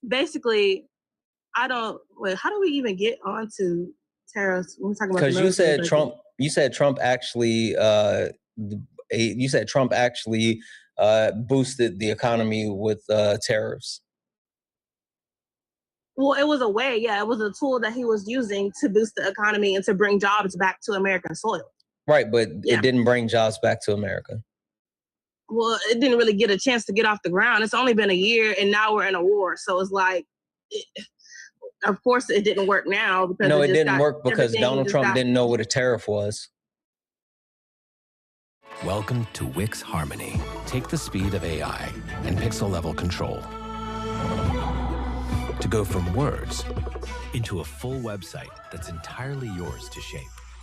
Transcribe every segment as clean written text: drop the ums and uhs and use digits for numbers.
basically, I don't. Wait, how do we even get onto tariffs when we're talking about? Because you said Trump. You said Trump actually. You said Trump actually boosted the economy with tariffs. Well, it was a way, yeah. It was a tool that he was using to boost the economy and to bring jobs back to American soil. Right, but it didn't bring jobs back to America. Well, it didn't really get a chance to get off the ground. It's only been a year, and now we're in a war. So it's like, of course, it didn't work now. Because no, it didn't work because Donald Trump didn't know what a tariff was. Welcome to Wix Harmony. Take the speed of AI and pixel-level control to go from words into a full website that's entirely yours to shape.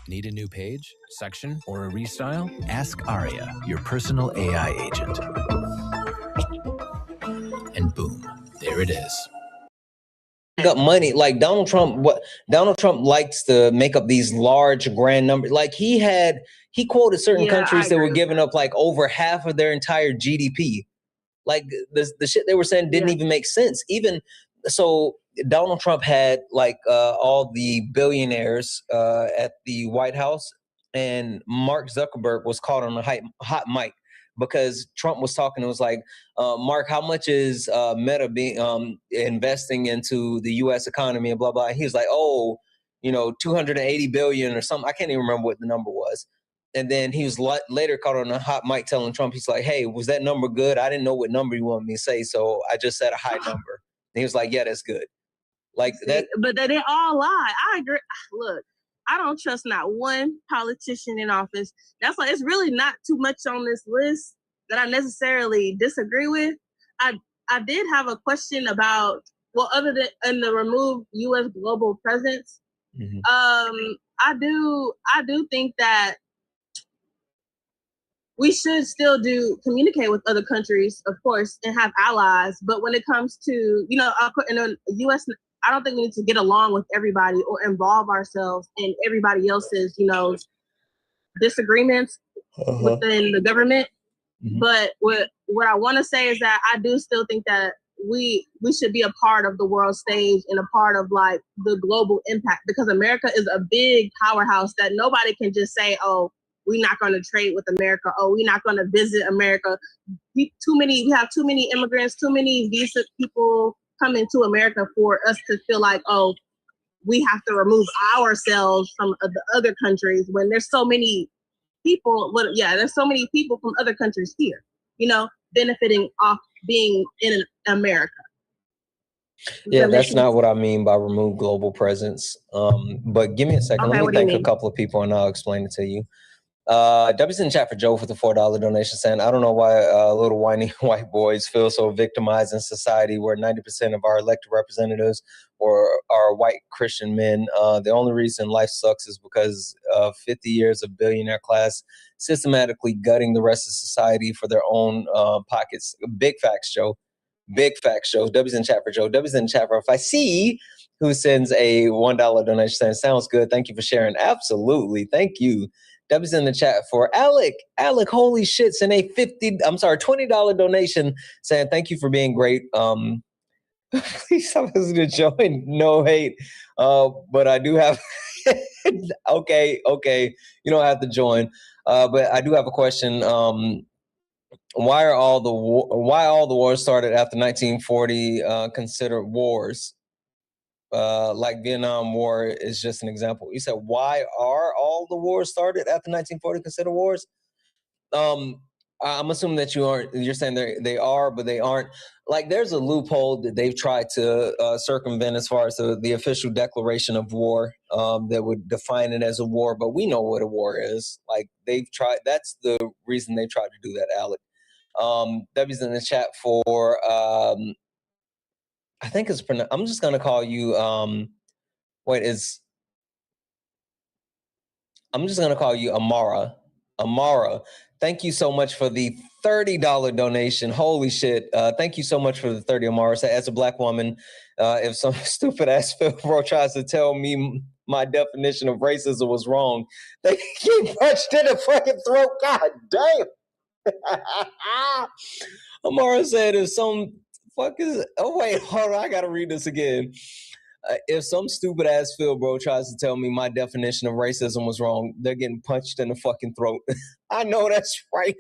Need a new page, section, or a restyle? Ask Aria, your personal AI agent. And boom, there it is. Got money like Donald Trump. Donald Trump likes to make up these large, grand numbers. Like he quoted certain countries that were giving up like over half of their entire GDP. Like the shit they were saying didn't even make sense. Even so, Donald Trump had like all the billionaires at the White House, and Mark Zuckerberg was caught on a hot mic because Trump was talking. It was like, Mark, how much is Meta being investing into the U.S. economy and blah blah. And he was like, 280 billion or something. I can't even remember what the number was. And then he was later caught on a hot mic telling Trump, he's like, hey, was that number good? I didn't know what number you wanted me to say, so I just said a high number. And he was like, yeah, that's good. Like that. But they all lie. I agree. Look, I don't trust not one politician in office. That's why it's really not too much on this list that I necessarily disagree with. I did have a question about, other than the remove U.S. global presence, I do think that we should still communicate with other countries, of course, and have allies. But when it comes to, in the U.S., I don't think we need to get along with everybody or involve ourselves in everybody else's, disagreements within the government. Mm-hmm. But what I want to say is that I do still think that we should be a part of the world stage and a part of like the global impact, because America is a big powerhouse that nobody can just say, oh, we're not going to trade with America. Oh, we're not going to visit America. We have too many immigrants, too many visa people coming to America for us to feel like, oh, we have to remove ourselves from the other countries when there's so many people. There's so many people from other countries here, benefiting off being in America. Yeah, that's not what I mean by remove global presence. But give me a second. Okay, let me thank a couple of people and I'll explain it to you. W's in chat for Joe for the $4 donation, saying, I don't know why little whiny white boys feel so victimized in society where 90% of our elected representatives are white Christian men. The only reason life sucks is because of 50 years of billionaire class systematically gutting the rest of society for their own pockets. Big facts, Joe. Big facts, Joe. W's in chat for Joe. W's in chat for If I See, who sends a $1 donation saying, sounds good. Thank you for sharing. Absolutely. Thank you. W's in the chat for Alec. Alec, holy shit, sent a $20 donation saying, thank you for being great. Please stop listening to join. No hate. But I do have, okay. You don't have to join. But I do have a question. Why all the wars started after 1940 considered wars? Like Vietnam War is just an example. You said, why are all the wars started after 1940 considered wars? I'm assuming that you're saying they are, but they aren't. Like there's a loophole that they've tried to circumvent as far as the official declaration of war that would define it as a war, but we know what a war is. Like they've tried, that's the reason they tried to do that, Alec. W's in the chat for, I think it's, I'm just going to call you, I'm just going to call you Amara. Amara, thank you so much for the $30 donation. Holy shit. Thank you so much for the 30, Amara. So as a black woman, if some stupid ass bro tries to tell me my definition of racism was wrong, they keep punched in the fucking throat. God damn. Amara said if some fuck is it? Oh, wait, hold on. I got to read this again. If some stupid ass Phil bro tries to tell me my definition of racism was wrong, they're getting punched in the fucking throat. I know that's right.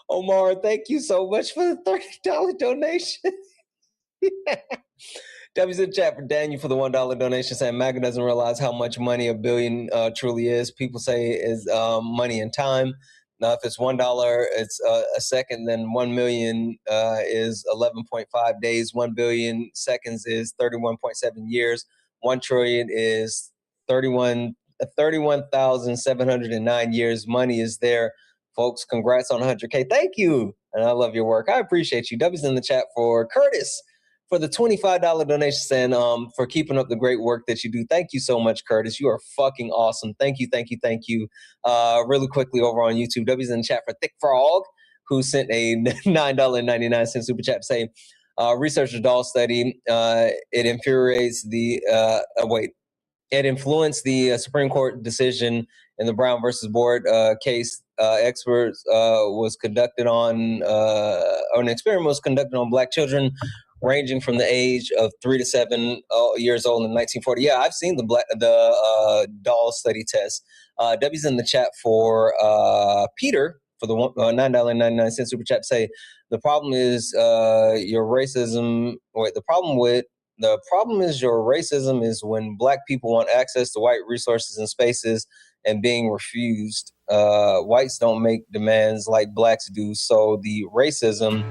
Omar, thank you so much for the $30 donation. W's in chat for Daniel for the $1 donation saying MAGA doesn't realize how much money a billion truly is. People say is money and time. Now, if it's $1, it's a second, then 1 million is 11.5 days. 1 billion seconds is 31.7 years. 1 trillion is 31,709 years. Money is there, folks. Congrats on 100K. Thank you. And I love your work. I appreciate you. W's in the chat for Curtis for the $25 donation and for keeping up the great work that you do. Thank you so much, Curtis. You are fucking awesome. Thank you, thank you, thank you. Really quickly over on YouTube, W's in the chat for Thick Frog, who sent a $9.99 super chat to say, researchers doll study, it infuriates the, it influenced the Supreme Court decision in the Brown versus Board case. Experts was conducted on, or an experiment was conducted on Black children ranging from the age of 3 to 7 years old in 1940. Yeah, I've seen the doll study test. W's in the chat for Peter for the $9.99 super chat to say, the problem is your racism. Wait, the problem is your racism is when Black people want access to white resources and spaces and being refused. Whites don't make demands like Blacks do, so the racism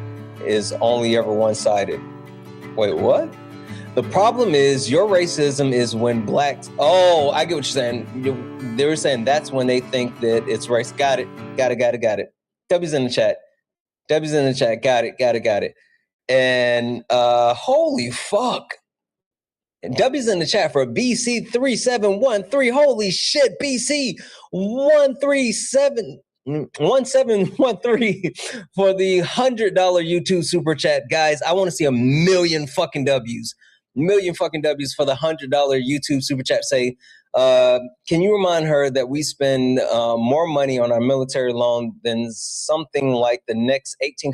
is only ever one-sided. Wait, what? The problem is your racism is when Blacks... Oh, I get what you're saying. They were saying that's when they think that it's race. Got it. W's in the chat. Got it. And holy fuck. And W's in the chat for BC 3713. Holy shit, BC 1713 for the $100 YouTube super chat. Guys, I want to see a million fucking W's. For the $100 YouTube super chat. Say, can you remind her that we spend more money on our military loan than something like the next 18?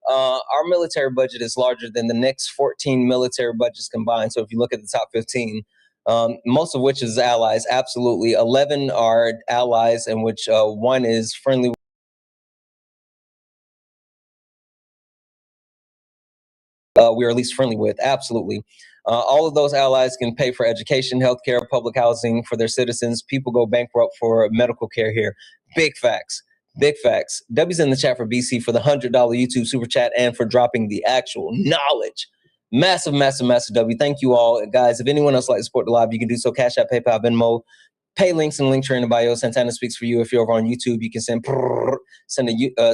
Our military budget is larger than the next 14 military budgets combined. So if you look at the top 15, most of which is allies, absolutely. 11 are allies, in which one is friendly. We are at least friendly with, absolutely. All of those allies can pay for education, healthcare, public housing for their citizens. People go bankrupt for medical care here. Big facts. W's in the chat for BC for the $100 YouTube super chat and for dropping the actual knowledge. Massive W. Thank you all, guys. If anyone else would like to support the live, you can do so. Cash App, PayPal, Venmo. Pay links in the link tree in the bio. Santana speaks for you. If you're over on YouTube, you can send a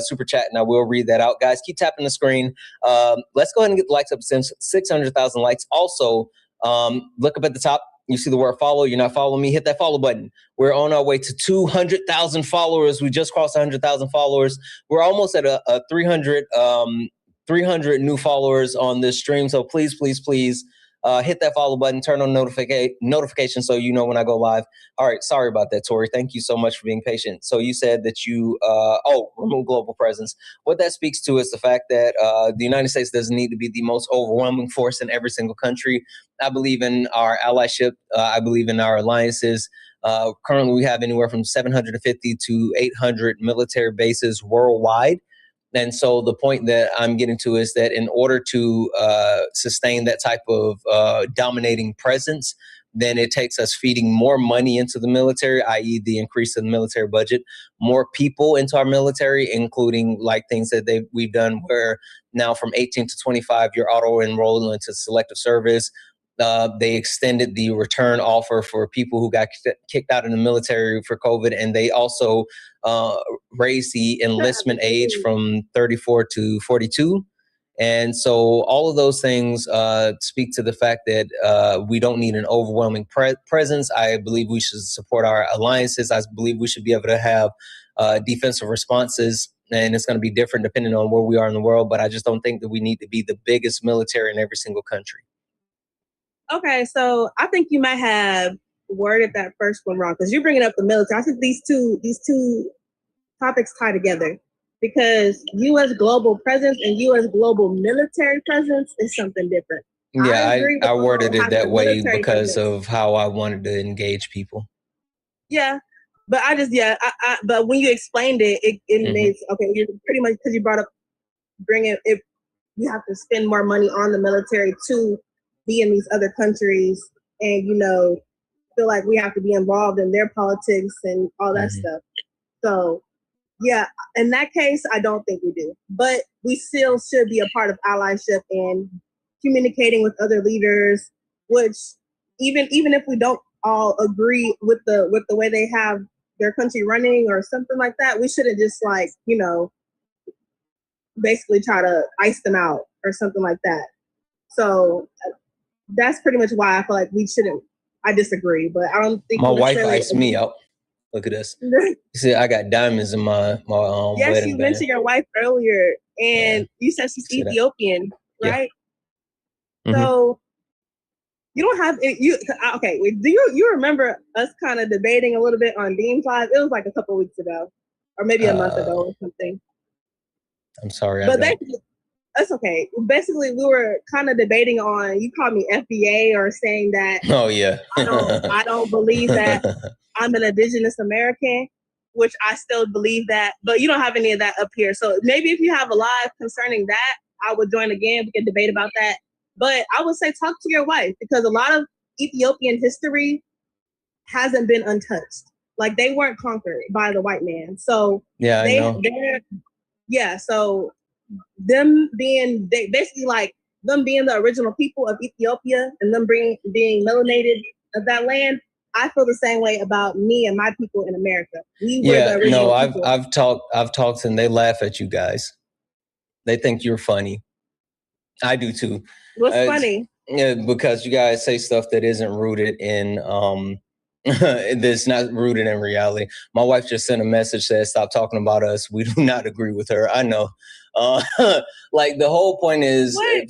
super chat, and I will read that out. Guys, keep tapping the screen. Let's go ahead and get the likes up since 600,000 likes. Also, look up at the top. You see the word follow. You're not following me. Hit that follow button. We're on our way to 200,000 followers. We just crossed 100,000 followers. We're almost at a 300 new followers on this stream. So please, hit that follow button, turn on notifications so you know when I go live. All right, sorry about that, Tori. Thank you so much for being patient. So you said that you, remove global presence. What that speaks to is the fact that the United States doesn't need to be the most overwhelming force in every single country. I believe in our allyship. I believe in our alliances. Currently, we have anywhere from 750 to 800 military bases worldwide. And so the point that I'm getting to is that in order to sustain that type of dominating presence, then it takes us feeding more money into the military, i.e. the increase in the military budget, more people into our military, including like things that we've done where now from 18 to 25, you're auto-enrolled into selective service. They extended the return offer for people who got kicked out of the military for COVID, and they also raised the enlistment age from 34 to 42. And so all of those things speak to the fact that we don't need an overwhelming presence. I believe we should support our alliances. I believe we should be able to have defensive responses, and it's going to be different depending on where we are in the world. But I just don't think that we need to be the biggest military in every single country. Okay, so I think you might have worded that first one wrong because you're bringing up the military. I think these two topics tie together. because U.S. global presence and U.S. global military presence is something different. Yeah, I worded it that way because presence. of how I wanted to engage people. Yeah, but but when you explained it, it makes okay. You're pretty much because you brought up bringing it. You have to spend more money on the military to be in these other countries, and feel like we have to be involved in their politics and all that stuff. So, yeah, in that case, I don't think we do. But we still should be a part of allyship and communicating with other leaders, which even if we don't all agree with the way they have their country running or something like that, we shouldn't just basically try to ice them out or something like that. So that's pretty much why I feel like we shouldn't. I disagree, but I don't think my wife iced me out. Look at this. You see, I got diamonds in my yes, wedding you band. mentioned your wife earlier, and you said she's Ethiopian, right? Yeah. So you don't have okay. Do you remember us kind of debating a little bit on Dean's Live? It was like a couple of weeks ago, or maybe a month ago or something. I'm sorry, but that's okay. Basically, we were kind of debating on. You called me FBA or saying that. Oh yeah. I don't believe that I'm an indigenous American, which I still believe that. But you don't have any of that up here. So maybe if you have a live concerning that, I would join again. We can debate about that. But I would say talk to your wife because a lot of Ethiopian history hasn't been untouched. Like they weren't conquered by the white man. So yeah, I know. So them being basically like them being the original people of Ethiopia and them being melanated of that land. I feel the same way about me and my people in America. We were the original people. I've talked and they laugh at you guys. They think you're funny. I do too. What's funny? Yeah, because you guys say stuff that isn't rooted in that's not rooted in reality. My wife just sent a message that stop talking about us. We do not agree with her. I know. Like the whole point is like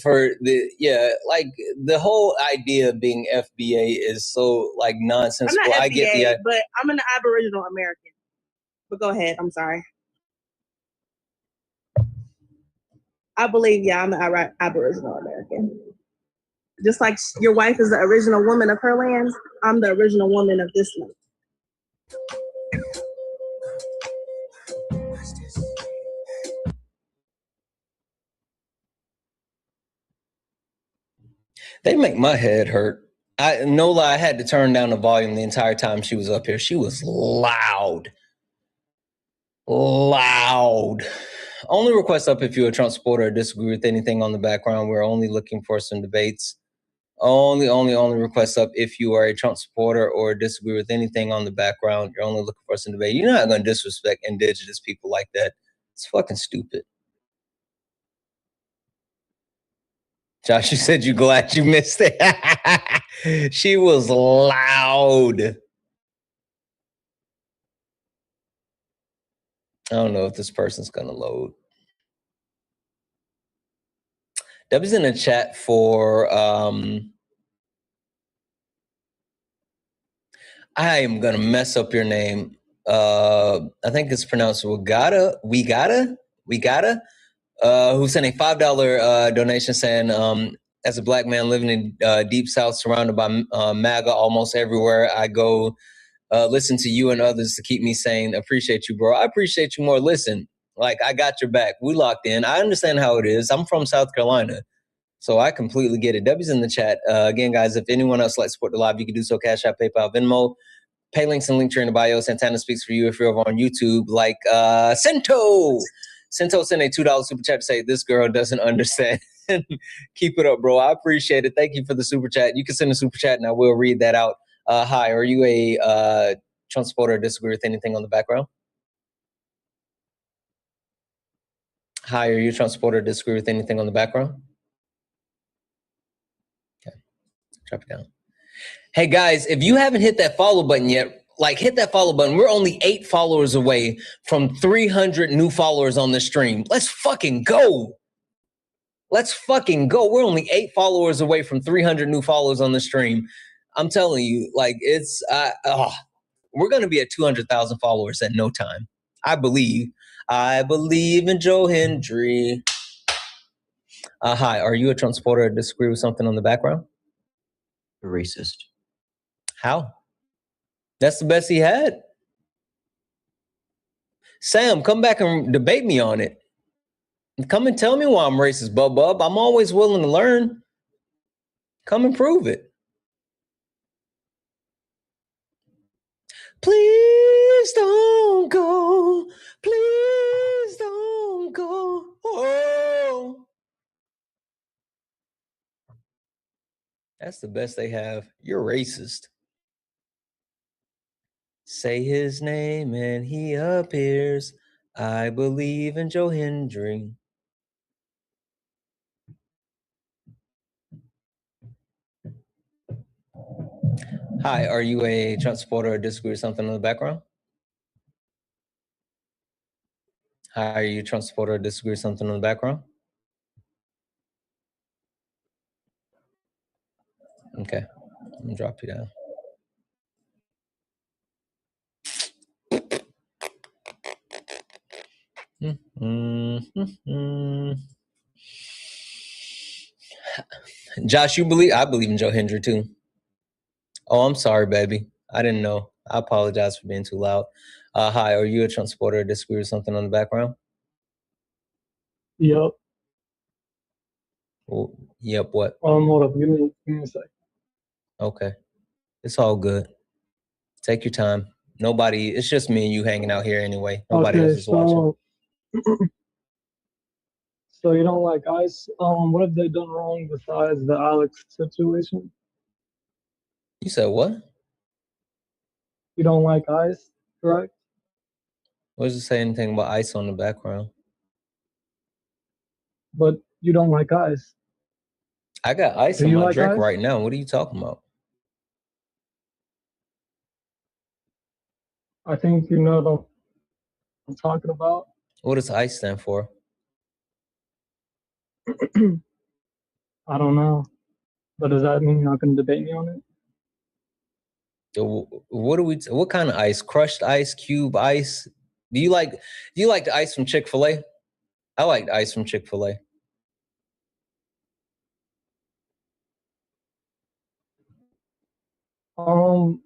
the whole idea of being FBA is so like nonsensical. I'm not FBA, I get but I'm an Aboriginal American. But go ahead. I'm sorry. I believe, I'm an Aboriginal American. Just like your wife is the original woman of her land, I'm the original woman of this land. They make my head hurt. No lie, I had to turn down the volume the entire time she was up here. She was loud. Only request up if you're a Trump supporter or disagree with anything on the background. We're only looking for some debates. Only request up if you are a Trump supporter or disagree with anything on the background. You're only looking for some debate. You're not going to disrespect indigenous people like that. It's fucking stupid. Josh, you said you're glad you missed it. She was loud. I don't know if this person's going to load. Debbie's in the chat for, I am going to mess up your name. I think it's pronounced We gotta, who sent a $5 donation saying, as a black man living in Deep South, surrounded by MAGA almost everywhere I go, listen to you and others to keep me sane. Appreciate you, bro. I appreciate you more. Listen, like I got your back. We locked in. I understand how it is. I'm from South Carolina, so I completely get it. Debbie's in the chat. Again, guys, if anyone else likes to support the live, you can do so. Cash App, PayPal, Venmo. Pay links and link in the bio. Santana speaks for you if you're over on YouTube. Like Sento sent a $2 super chat to say, this girl doesn't understand. Keep it up, bro. I appreciate it. Thank you for the super chat. You can send a super chat and I will read that out. Hi, are you a Trump supporter or disagree with anything on the background? Hi, are you a Trump supporter or disagree with anything on the background? Okay, drop it down. Hey guys, if you haven't hit that follow button yet, hit that follow button. We're only 8 followers away from 300 new followers on the stream. Let's fucking go. We're only 8 followers away from 300 new followers on the stream. I'm telling you, we're going to be at 200,000 followers at no time. I believe I believe in Joe Hendry. Hi, are you a Trump supporter or disagree with something on the background? A racist. How? That's the best he had. Sam, come back and debate me on it. Come and tell me why I'm racist, bub. I'm always willing to learn. Come and prove it. Please don't go. Please don't go. Oh. That's the best they have. You're racist. Say his name and he appears. I believe in Joe Hendry. Hi, are you a Trump supporter or disagree with something in the background? Hi, are you a Trump supporter or disagree with something in the background? Okay, I'm gonna drop you down. Josh, I believe in Joe Hendry too. Oh, I'm sorry, baby. I didn't know. I apologize for being too loud. Hi, are you a Trump supporter or disagree with something on the background? Yep. Oh, yep, what? Hold up. Give me a second. Okay. It's all good. Take your time. It's just me and you hanging out here anyway. Nobody else is watching. So you don't like ICE? What have they done wrong besides the Alex situation? You said what? You don't like ICE, correct? What does it say anything about ICE on the background? But you don't like ICE. I got ice in my drink right now. What are you talking about? I think you know what I'm talking about. What does ICE stand for? I don't know. But does that mean you're not going to debate me on it? What kind of ice? Crushed ice, cube ice? Do you like the ice from Chick-fil-A? I like the ice from Chick-fil-A.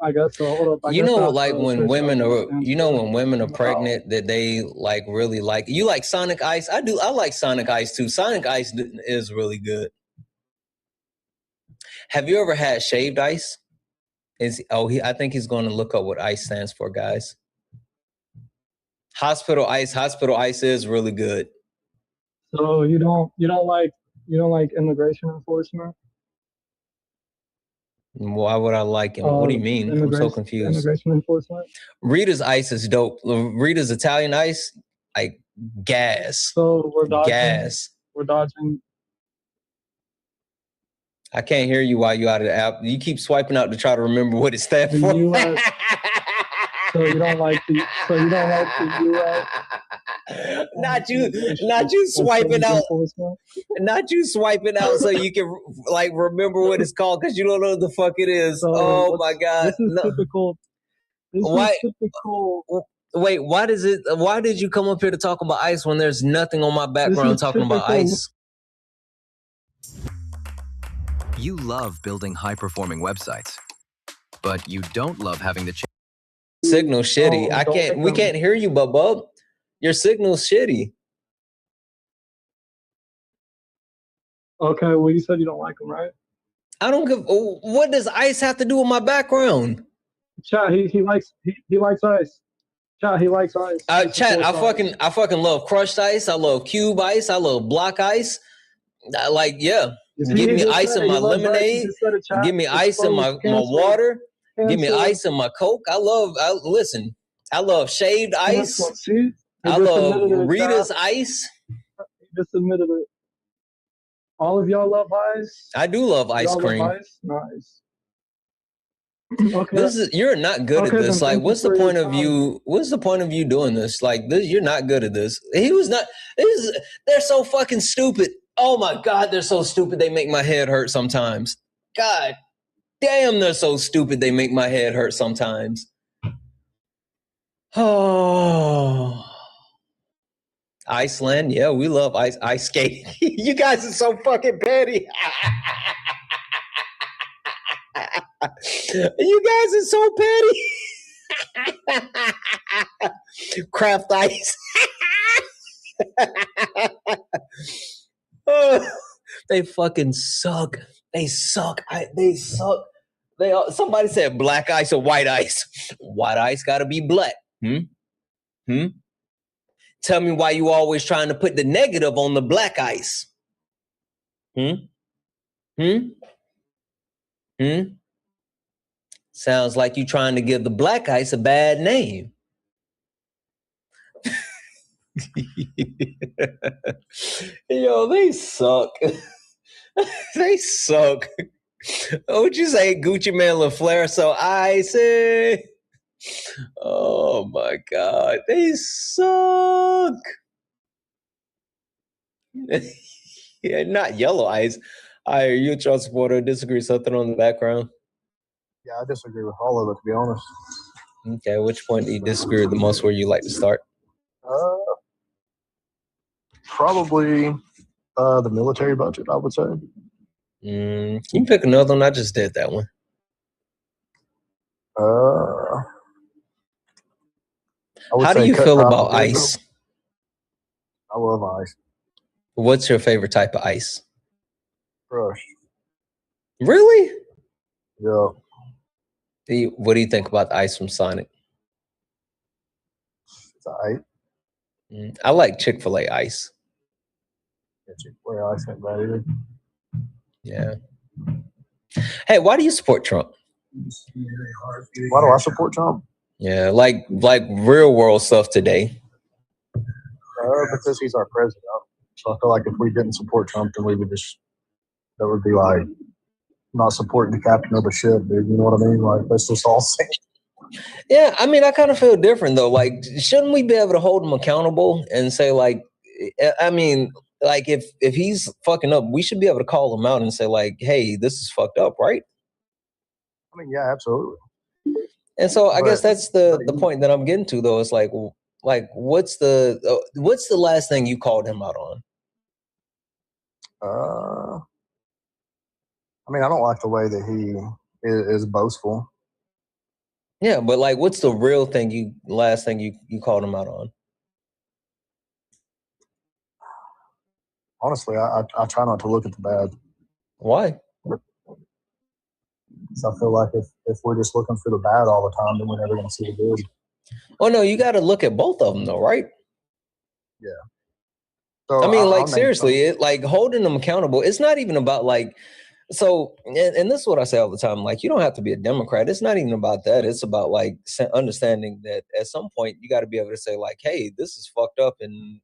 I guess so. Hold up. You know, like when women are pregnant, that they like really like. You like Sonic Ice? I do. I like Sonic Ice too. Sonic Ice is really good. Have you ever had shaved ice? I think he's going to look up what ICE stands for, guys. Hospital ice is really good. So you don't like immigration enforcement? Why would I like him? What do you mean? I'm so confused. Immigration enforcement. Rita's ice is dope. Rita's Italian ice, like gas. So we're dodging. Gas. We're dodging. I can't hear you while you're out of the app. You keep swiping out to try to remember what it stands for. US. So you don't like the US. Not you swiping out. Not you swiping out so you can like remember what it's called because you don't know what the fuck it is. So oh my god! This is typical. This is typical. Wait, why did you come up here to talk about ICE when there's nothing on my background talking about ICE? You love building high-performing websites, but you don't love having the signal shitty. We can't hear you, bub. Your signal's shitty. Okay, well, you said you don't like him, right? I don't give. What does ICE have to do with my background? Chat, he likes ICE. Chat, he likes ICE. Chat, I fucking love crushed ice. I love cube ice. I love block ice. Give me ice in my lemonade. Give me ice in my water. Give me ice in my Coke. I love shaved ice. I love Rita's ice. Just admitted it. All of y'all love ice? I do love ice cream. Love ice? Nice. Okay. You're not good at this. Like, what's the point of you? What's the point of you doing this? Like, you're not good at this. They're so fucking stupid. Oh my God, they're so stupid. They make my head hurt sometimes. God damn, they're so stupid. They make my head hurt sometimes. Oh. Iceland, yeah, we love ice skating. You guys are so fucking petty. You guys are so petty. Craft ice. Oh, they fucking suck. They suck. They suck. Somebody said black ice or white ice. White ice gotta be black. Tell me why you always trying to put the negative on the black ice. Sounds like you trying to give the black ice a bad name. Yo, they suck. They suck. What would you say, Gucci Man LaFleur? So icy. Oh my God, they suck. Yeah, not yellow ice. Are you a Trump supporter? Disagree? Something on the background? Yeah, I disagree with all of it, to be honest. Okay, which point do you disagree with the most? Where you like to start? Probably the military budget, I would say. Can you pick another one? I just did that one. How do you feel about ice? I love ice. What's your favorite type of ice? Crushed. Really? Yeah. What do you think about the ice from Sonic? It's ice. I like Chick-fil-A ice. Yeah, Chick-fil-A ice ain't bad either. Yeah. Hey, why do you support Trump? Why do I support Trump? Yeah, like real world stuff today. Because he's our president. So I feel like if we didn't support Trump, then we would that would be like not supporting the captain of the ship, dude. You know what I mean? Like, that's just all saying. Yeah, I mean, I kind of feel different though. Like, shouldn't we be able to hold him accountable and say, like, I mean, like if he's fucking up, we should be able to call him out and say, like, hey, this is fucked up, right? I mean, yeah, absolutely. And so I guess that's the point that I'm getting to though. It's like what's the last thing you called him out on? I mean, I don't like the way that he is boastful. Yeah, but like, what's the real thing last thing you called him out on? Honestly, I try not to look at the bad. Why? So I feel like if we're just looking for the bad all the time, then we're never going to see the good. Oh no, you got to look at both of them though, right? Yeah. So I mean, like seriously, like holding them accountable. It's not even about like. So, and this is what I say all the time. Like, you don't have to be a Democrat. It's not even about that. It's about like understanding that at some point you got to be able to say like, hey, this is fucked up, and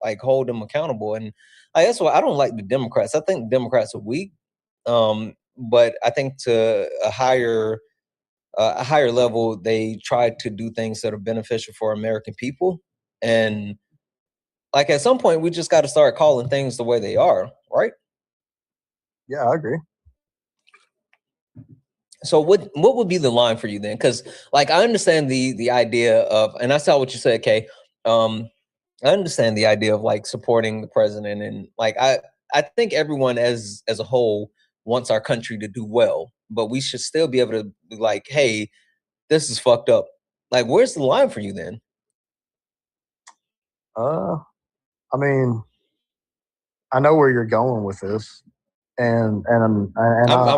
like hold them accountable. And that's why I don't like the Democrats. I think the Democrats are weak. But I think to a higher level, they try to do things that are beneficial for American people. And like at some point, we just got to start calling things the way they are, right? Yeah, I agree. So what would be the line for you then? Because like I understand the idea of, and I saw what you said, Kay. I understand the idea of like supporting the president, and like I think everyone as a whole wants our country to do well, but we should still be able to be like, hey, this is fucked up. Like, where's the line for you then? I mean, I know where you're going with this, and I'm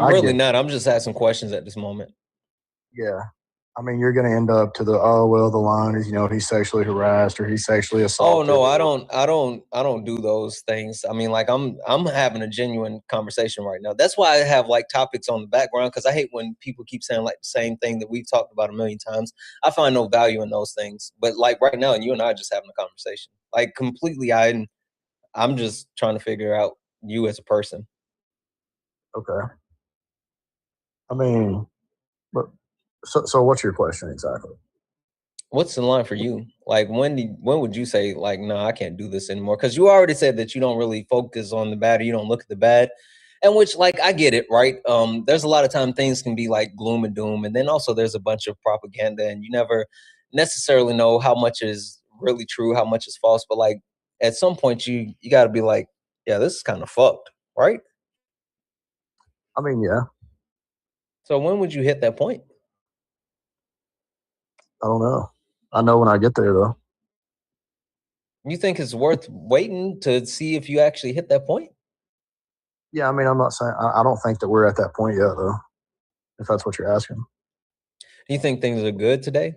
really not. I'm just asking questions at this moment. Yeah, I mean, you're going to end up to the the line is he's sexually harassed or he's sexually assaulted. Oh no, I don't do those things. I mean, like I'm having a genuine conversation right now. That's why I have like topics on the background, because I hate when people keep saying like the same thing that we've talked about a million times. I find no value in those things. But like right now, you and I are just having a conversation. Like completely, I'm just trying to figure out you as a person. Okay. I mean, but so what's your question exactly? What's the line for you? Like when would you say like, no, I can't do this anymore? Because you already said that you don't really focus on the bad, or you don't look at the bad, and which like I get it, right? There's a lot of time things can be like gloom and doom, and then also there's a bunch of propaganda, and you never necessarily know how much is really true, how much is false. But like at some point you got to be like, yeah, this is kind of fucked, right? I mean, yeah. So when would you hit that point? I don't know. I know when I get there, though. You think it's worth waiting to see if you actually hit that point? Yeah, I mean, I'm not saying I don't think that we're at that point yet, though. If that's what you're asking. Do you think things are good today?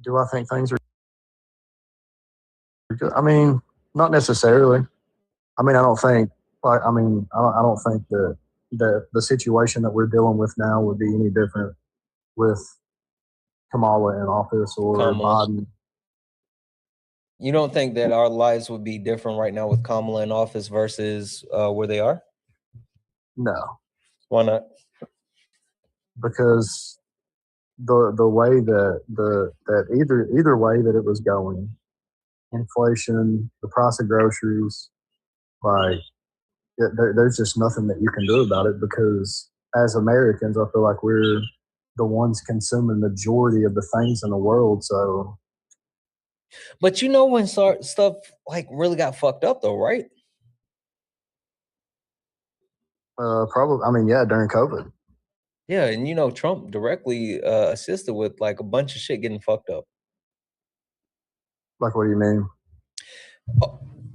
Do I think things are good? I mean, not necessarily. I mean, I don't think I don't think that the situation that we're dealing with now would be any different with Kamala in office or Kamala. Biden. You don't think that our lives would be different right now with Kamala in office versus where they are? No, Why not? because the way that either way that it was going, inflation, the price of groceries, like there's just nothing that you can do about it, because as Americans, I feel like we're the ones consuming the majority of the things in the world. So, but you know when stuff like really got fucked up though, right? probably, I mean, yeah, during COVID. Yeah, and you know Trump directly assisted with like a bunch of shit getting fucked up. Like, what do you mean?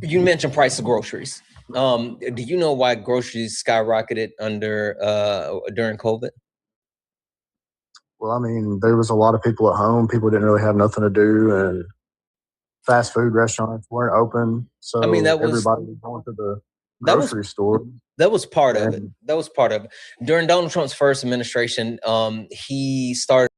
You mentioned price of groceries. Do you know why groceries skyrocketed during COVID? Well, I mean, there was a lot of people at home. People didn't really have nothing to do, and fast food restaurants weren't open. So I mean, everybody was going to the grocery store. That was part of it. That was part of it. During Donald Trump's first administration, he started